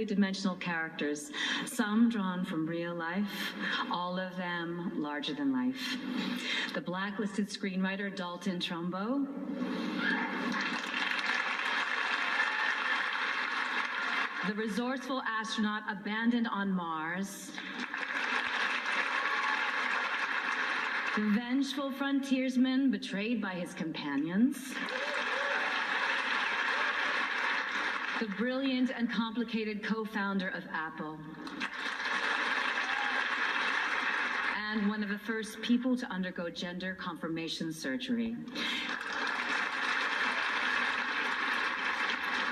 three-dimensional characters, some drawn from real life, all of them larger than life. The blacklisted screenwriter Dalton Trumbo, the resourceful astronaut abandoned on Mars, the vengeful frontiersman betrayed by his companions, the brilliant and complicated co-founder of Apple, and one of the first people to undergo gender confirmation surgery.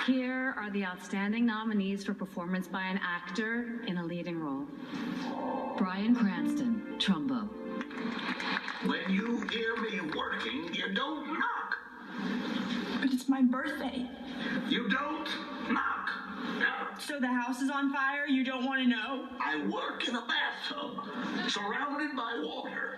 Here are the outstanding nominees for performance by an actor in a leading role. Bryan Cranston, Trumbo. When you hear me working, you don't knock. But it's my birthday. You don't knock. So the house is on fire? You don't want to know? I work in a bathtub, surrounded by water.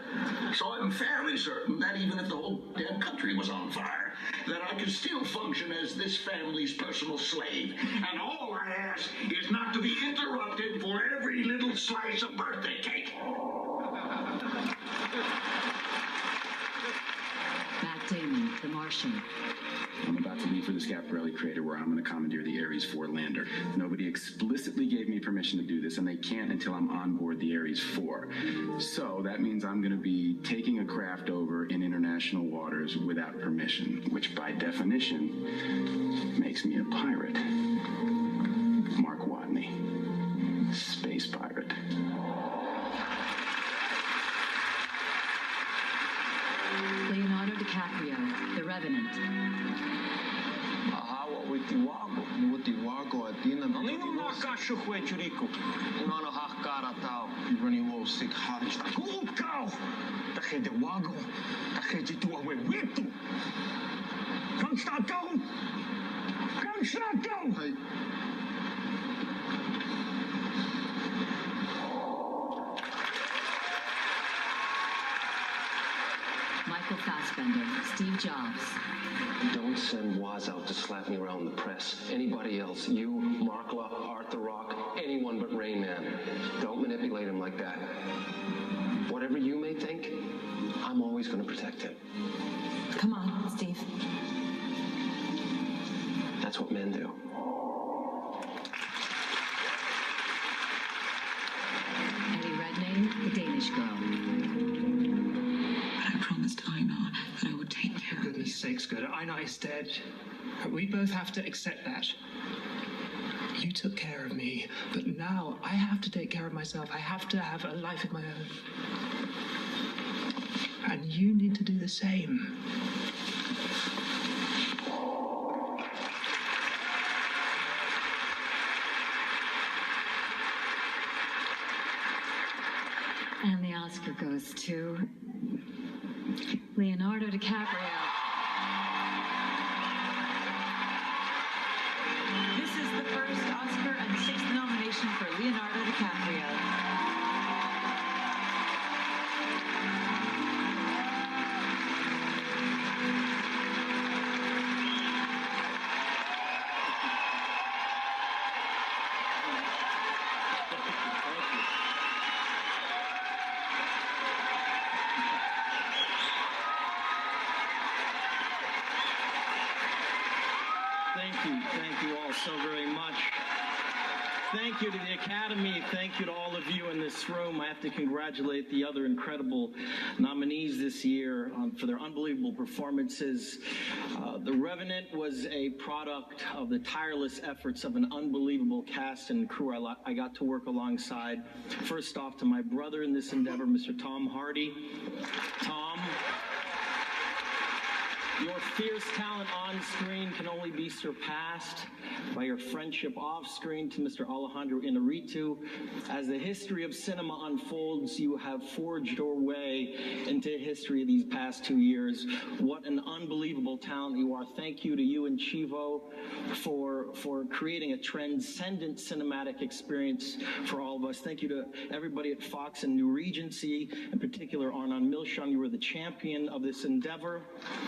So I'm fairly certain that even if the whole damn country was on fire, that I could still function as this family's personal slave. And all I ask is not to be interrupted for every little slice of birthday cake. Matt Damon, The Martian. I'm about to leave for the Schiaparelli crater where I'm going to commandeer the Ares 4 lander. Nobody explicitly gave me permission to do this, and they can't until I'm on board the Ares 4. So that means I'm going to be taking a craft over in international waters without permission, which by definition makes me a pirate. Mark Watney, space pirate. Leonardo DiCaprio, The Revenant. Ahawa witiwago. Witiwago atina. Nino nakasho huechurico. Nano hakara tao. Running low sick hotch. Kukao. Tahe de wago. Tahe de tu awewitu. Constato. Constato. Hey. Michael Fassbender, Steve Jobs. Don't send Waz out to slap me around the press. Anybody else, you, Markla, Arthur Rock, anyone but Rain Man. Don't manipulate him like that. Whatever you may think, I'm always going to protect him. Come on, Steve. That's what men do. Eddie Redmayne, The Danish Girl. I promised Einar that I would take care of her. Goodness sakes, good. Einar is dead. We both have to accept that. You took care of me, but now I have to take care of myself. I have to have a life of my own. And you need to do the same. And the Oscar goes to Leonardo DiCaprio. This is the first Oscar and sixth nomination for Leonardo DiCaprio. Thank you all so very much. Thank you to the Academy. Thank you to all of you in this room. I have to congratulate the other incredible nominees this year for their unbelievable performances. The Revenant was a product of the tireless efforts of an unbelievable cast and crew I got to work alongside. First off, to my brother in this endeavor, Mr. Tom Hardy. Tom, your fierce talent on screen can only be surpassed by your friendship off screen. To Mr. Alejandro Iñárritu, as the history of cinema unfolds, you have forged your way into history these past 2 years. What an unbelievable talent you are. Thank you to you and Chivo for creating a transcendent cinematic experience for all of us. Thank you to everybody at Fox and New Regency, in particular Arnon Milchan. You were the champion of this endeavor.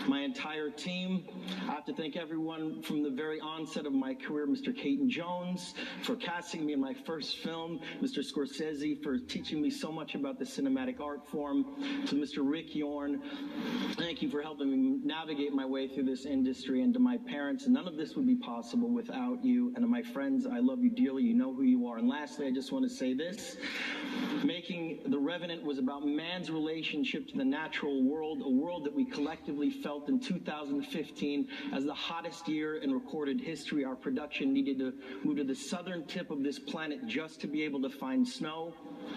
My entire entire team. I have to thank everyone from the very onset of my career, Mr. Caton Jones for casting me in my first film, Mr. Scorsese for teaching me so much about the cinematic art form, to Mr. Rick Yorn, thank you for helping me navigate my way through this industry, and to my parents, none of this would be possible without you, and to my friends, I love you dearly, you know who you are. And lastly, I just want to say this, making The Revenant was about man's relationship to the natural world, a world that we collectively felt in 2015 as the hottest year in recorded history. Our production needed to move to the southern tip of this planet just to be able to find snow.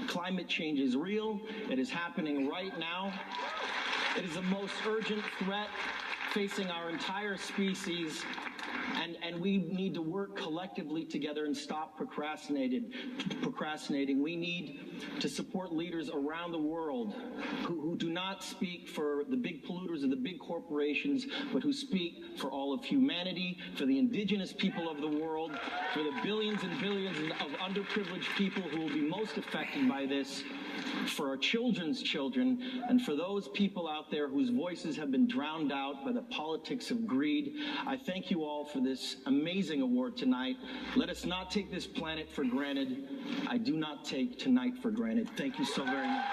Climate change is real. It is happening right now. It is the most urgent threat facing our entire species, and we need to work collectively together and stop procrastinating. We need to support leaders around the world who do not speak for the big polluters or the big corporations, but who speak for all of humanity, for the indigenous people of the world, for the billions and billions of underprivileged people who will be most affected by this, for our children's children, and for those people out there whose voices have been drowned out by the politics of greed. I thank you all for this amazing award tonight. Let us not take this planet for granted. I do not take tonight for granted. Thank you so very much.